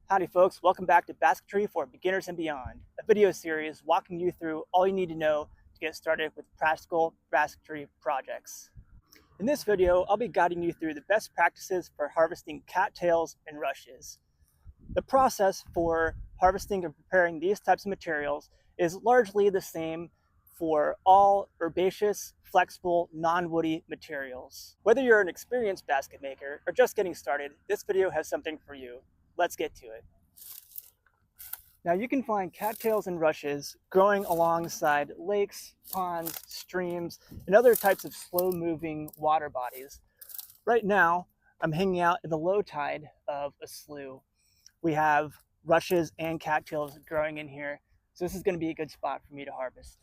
Howdy folks, welcome back to Basketry for Beginners and Beyond, a video series walking you through all you need to know to get started with practical basketry projects. In this video, I'll be guiding you through the best practices for harvesting cattails and rushes. The process for harvesting and preparing these types of materials is largely the same for all herbaceous, flexible, non-woody materials. Whether you're an experienced basket maker or just getting started, this video has something for you. Let's get to it. Now you can find cattails and rushes growing alongside lakes, ponds, streams, and other types of slow-moving water bodies. Right now, I'm hanging out in the low tide of a slough. We have rushes and cattails growing in here, so this is going to be a good spot for me to harvest.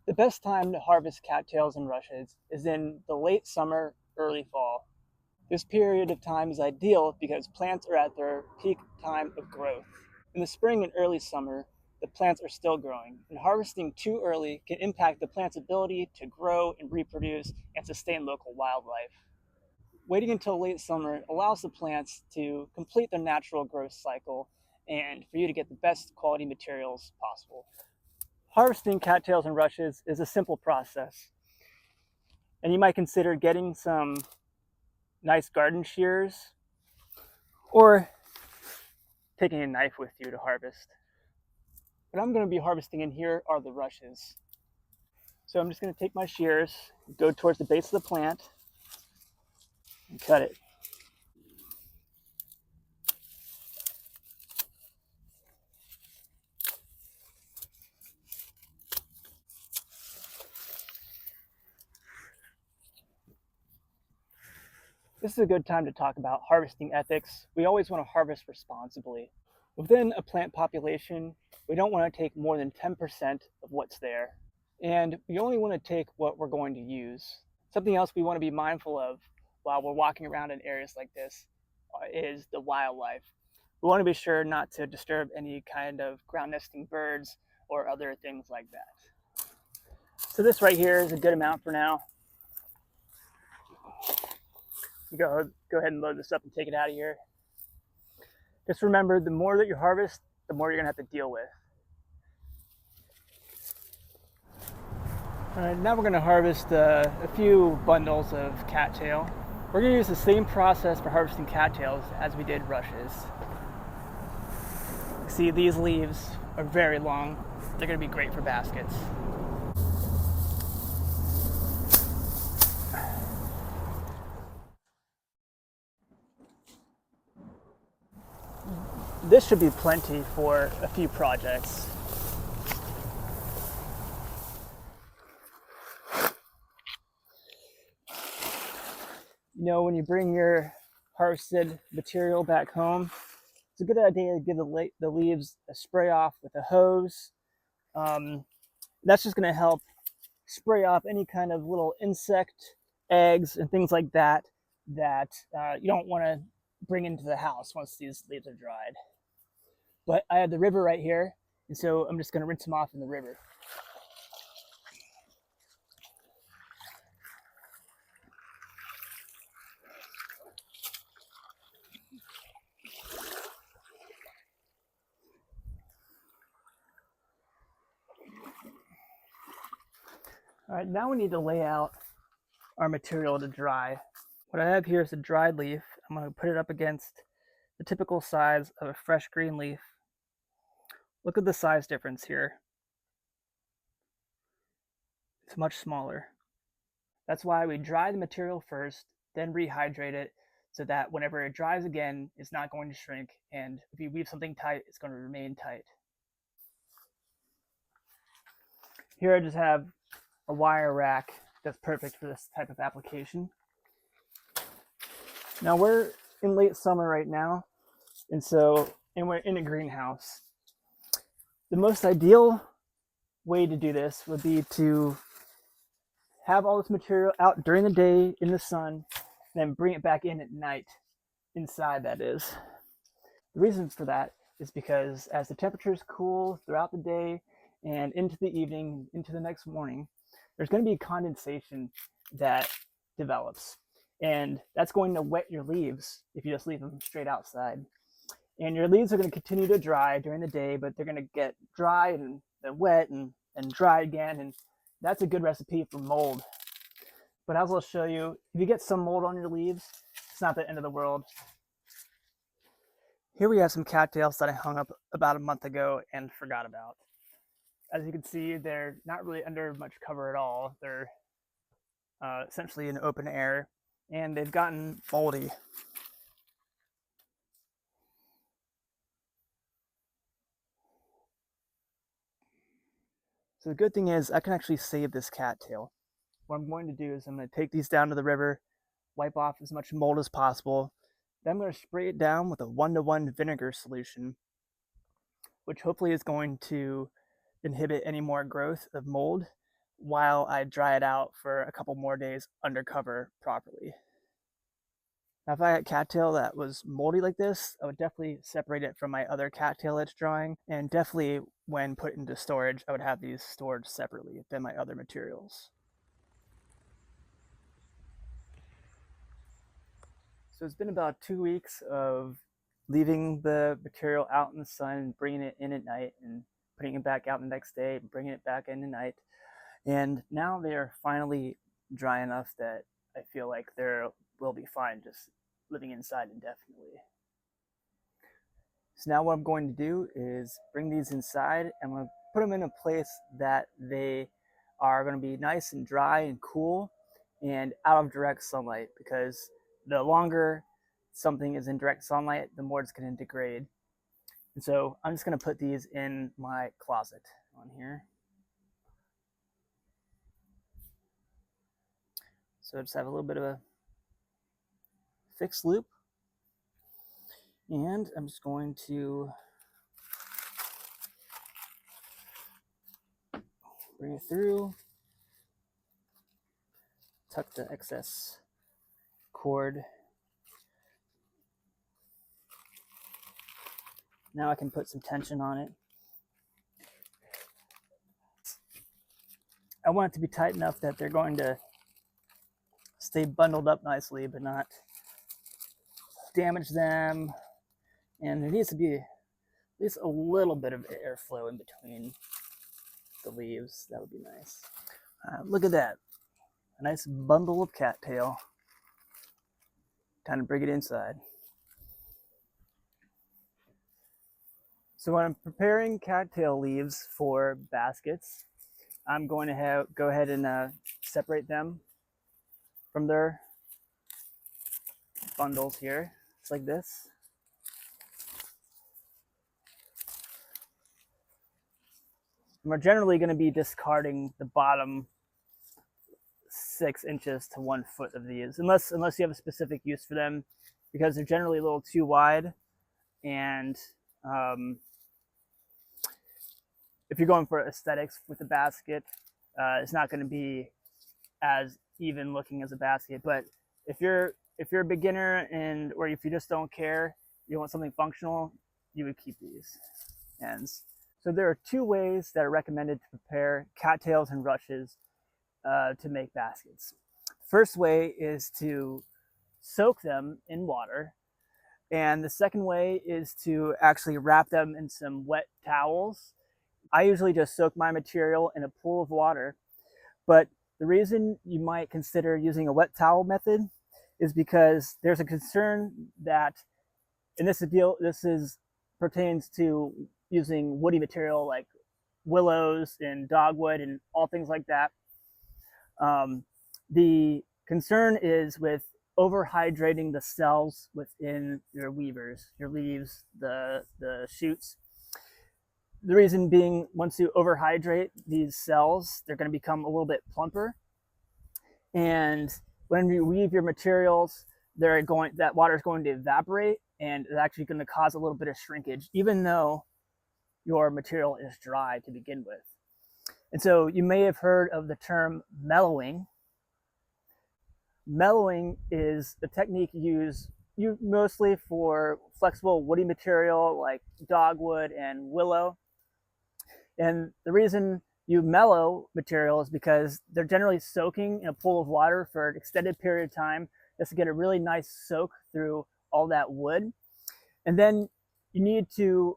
The best time to harvest cattails and rushes is in the late summer, early fall. This period of time is ideal because plants are at their peak time of growth. In the spring and early summer, the plants are still growing, and harvesting too early can impact the plant's ability to grow and reproduce and sustain local wildlife. Waiting until late summer allows the plants to complete their natural growth cycle and for you to get the best quality materials possible. Harvesting cattails and rushes is a simple process, and you might consider getting some nice garden shears or taking a knife with you to harvest. What I'm going to be harvesting in here are the rushes. So I'm just going to take my shears, go towards the base of the plant, and cut it. This is a good time to talk about harvesting ethics. We always want to harvest responsibly. Within a plant population, we don't want to take more than 10% of what's there. And we only want to take what we're going to use. Something else we want to be mindful of while we're walking around in areas like this is the wildlife. We want to be sure not to disturb any kind of ground nesting birds or other things like that. So this right here is a good amount for now. Go ahead and load this up and take it out of here. Just remember, the more that you harvest, the more you're gonna have to deal with. All right, now we're gonna harvest a few bundles of cattail. We're gonna use the same process for harvesting cattails as we did rushes. See, these leaves are very long. They're gonna be great for baskets. This should be plenty for a few projects. You know, when you bring your harvested material back home, it's a good idea to give the leaves a spray off with a hose. That's just going to help spray off any kind of little insect eggs and things like that you don't want to bring into the house once these leaves are dried. But I have the river right here, and so I'm just going to rinse them off in the river. All right, now we need to lay out our material to dry. What I have here is a dried leaf. I'm going to put it up against the typical size of a fresh green leaf. Look at the size difference here. It's much smaller. That's why we dry the material first, then rehydrate it, so that whenever it dries again, it's not going to shrink, and if you weave something tight, it's going to remain tight. Here I just have a wire rack that's perfect for this type of application. Now we're in late summer right now, and we're in a greenhouse. The most ideal way to do this would be to have all this material out during the day in the sun, then bring it back in at night, inside that is. The reason for that is because as the temperatures cool throughout the day and into the evening, into the next morning, there's going to be condensation that develops. And that's going to wet your leaves if you just leave them straight outside. And your leaves are going to continue to dry during the day, but they're going to get dry and wet and dry again. And that's a good recipe for mold. But as I'll show you, if you get some mold on your leaves, it's not the end of the world. Here we have some cattails that I hung up about a month ago and forgot about. As you can see, they're not really under much cover at all. They're essentially in open air, and they've gotten moldy. So the good thing is I can actually save this cattail. What I'm going to do is I'm going to take these down to the river, wipe off as much mold as possible. Then I'm going to spray it down with a 1-to-1 vinegar solution, which hopefully is going to inhibit any more growth of mold while I dry it out for a couple more days under cover properly. Now, if I had cattail that was moldy like this, I would definitely separate it from my other cattail that's drying, and definitely when put into storage, I would have these stored separately than my other materials. So it's been about 2 weeks of leaving the material out in the sun, bringing it in at night, and putting it back out the next day, bringing it back in at night. And now they are finally dry enough that I feel like they will be fine just living inside indefinitely. So now what I'm going to do is bring these inside. I'm going to put them in a place that they are going to be nice and dry and cool and out of direct sunlight, because the longer something is in direct sunlight, the more it's going to degrade. And so I'm just going to put these in my closet on here. So I just have a little bit of a fixed loop, and I'm just going to bring it through, tuck the excess cord. Now I can put some tension on it. I want it to be tight enough that they're going to stay bundled up nicely, but not damage them. And there needs to be at least a little bit of airflow in between the leaves. That would be nice. Look at that. A nice bundle of cattail. Time to bring it inside. So when I'm preparing cattail leaves for baskets, I'm going to go ahead and separate them from their bundles here, just like this. And we're generally going to be discarding the bottom 6 inches to 1 foot of these, unless you have a specific use for them, because they're generally a little too wide, and if you're going for aesthetics with the basket, it's not going to be as even looking as a basket. But if you're a beginner or if you just don't care, you want something functional, you would keep these. And so there are 2 ways that are recommended to prepare cattails and rushes to make baskets. First way is to soak them in water, and the second way is to actually wrap them in some wet towels. I usually just soak my material in a pool of water, but the reason you might consider using a wet towel method is because there's a concern that, and this pertains to using woody material like willows and dogwood and all things like that. The concern is with overhydrating the cells within your weavers, your leaves, the shoots. The reason being, once you overhydrate these cells, they're going to become a little bit plumper. And when you weave your materials, that water is going to evaporate, and it's actually going to cause a little bit of shrinkage, even though your material is dry to begin with. And so you may have heard of the term mellowing. Mellowing is a technique used mostly for flexible woody material like dogwood and willow. And the reason you mellow material is because they're generally soaking in a pool of water for an extended period of time just to get a really nice soak through all that wood. And then you need to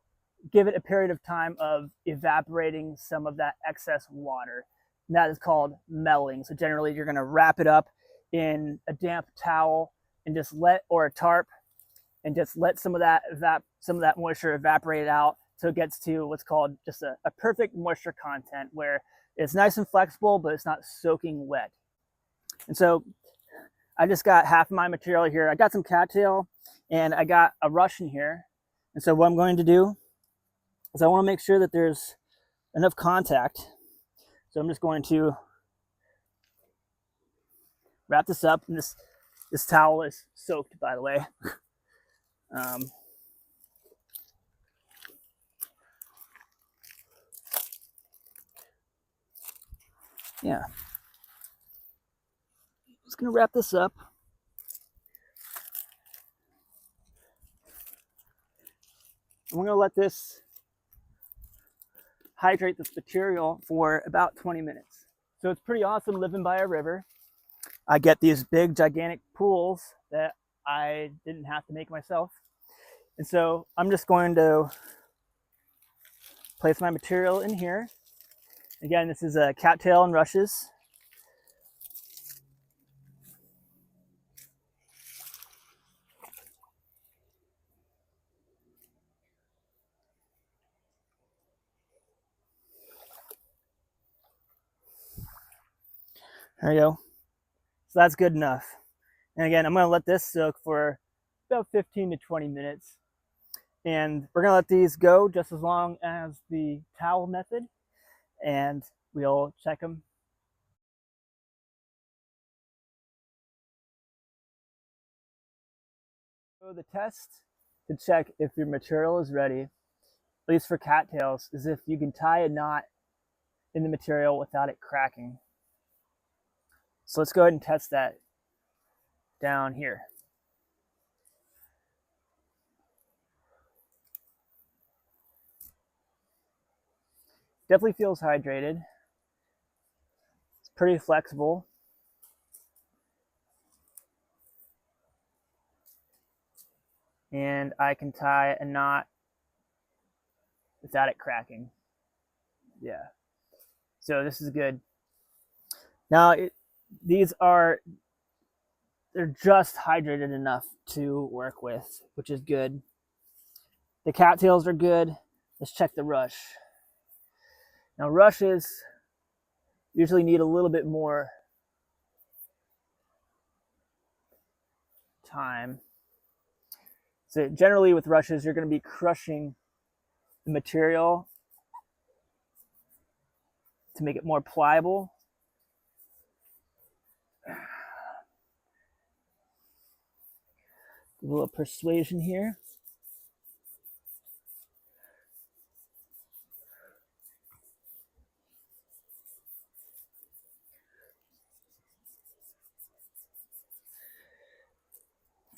give it a period of time of evaporating some of that excess water. And that is called melting. So generally you're going to wrap it up in a damp towel and just or a tarp, and just let some of that moisture evaporate out, so it gets to what's called just a perfect moisture content, where it's nice and flexible, but it's not soaking wet. And so I just got half of my material here. I got some cattail and I got a rush in here. And so what I'm going to do is I want to make sure that there's enough contact. So I'm just going to wrap this up. And this towel is soaked, by the way. Yeah. Just gonna wrap this up. And we're gonna let this hydrate this material for about 20 minutes. So it's pretty awesome living by a river. I get these big, gigantic pools that I didn't have to make myself. And so I'm just going to place my material in here. Again, this is a cattail and rushes. There you go. So that's good enough. And again, I'm going to let this soak for about 15 to 20 minutes. And we're going to let these go just as long as the towel method, and we'll check them. So the test to check if your material is ready, at least for cattails, is if you can tie a knot in the material without it cracking. So let's go ahead and test that down here. Definitely feels hydrated. It's pretty flexible. And I can tie a knot without it cracking. Yeah. So this is good. Now, they're just hydrated enough to work with, which is good. The cattails are good. Let's check the rush. Now, rushes usually need a little bit more time. So generally with rushes, you're going to be crushing the material to make it more pliable. A little persuasion here.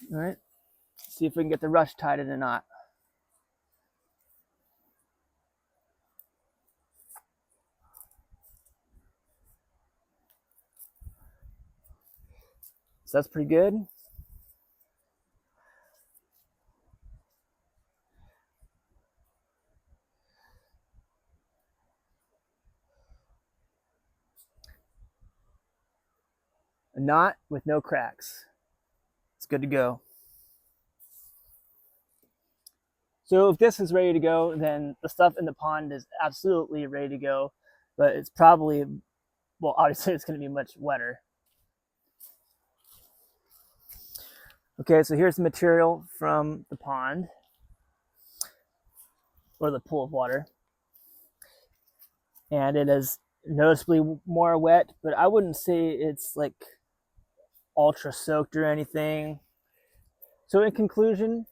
All right, see if we can get the rush tied in a knot. So that's pretty good. A knot with no cracks. It's good to go. So if this is ready to go, then the stuff in the pond is absolutely ready to go, but it's probably, well, obviously it's going to be much wetter. Okay, so here's the material from the pond, or the pool of water. And it is noticeably more wet, but I wouldn't say it's like ultra soaked or anything. So in conclusion,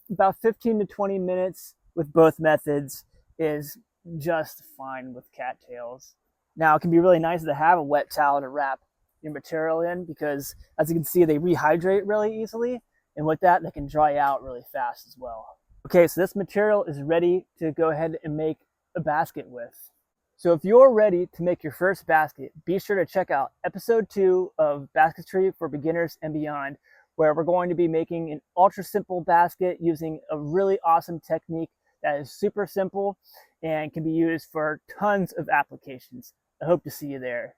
about 15 to 20 minutes with both methods is just fine with cattails. Now, it can be really nice to have a wet towel to wrap your material in, because as you can see, they rehydrate really easily, and with that, they can dry out really fast as well. Okay, so this material is ready to go ahead and make a basket with. So if you're ready to make your first basket, be sure to check out episode 2 of Basketry for Beginners and Beyond, where we're going to be making an ultra simple basket using a really awesome technique that is super simple and can be used for tons of applications. I hope to see you there.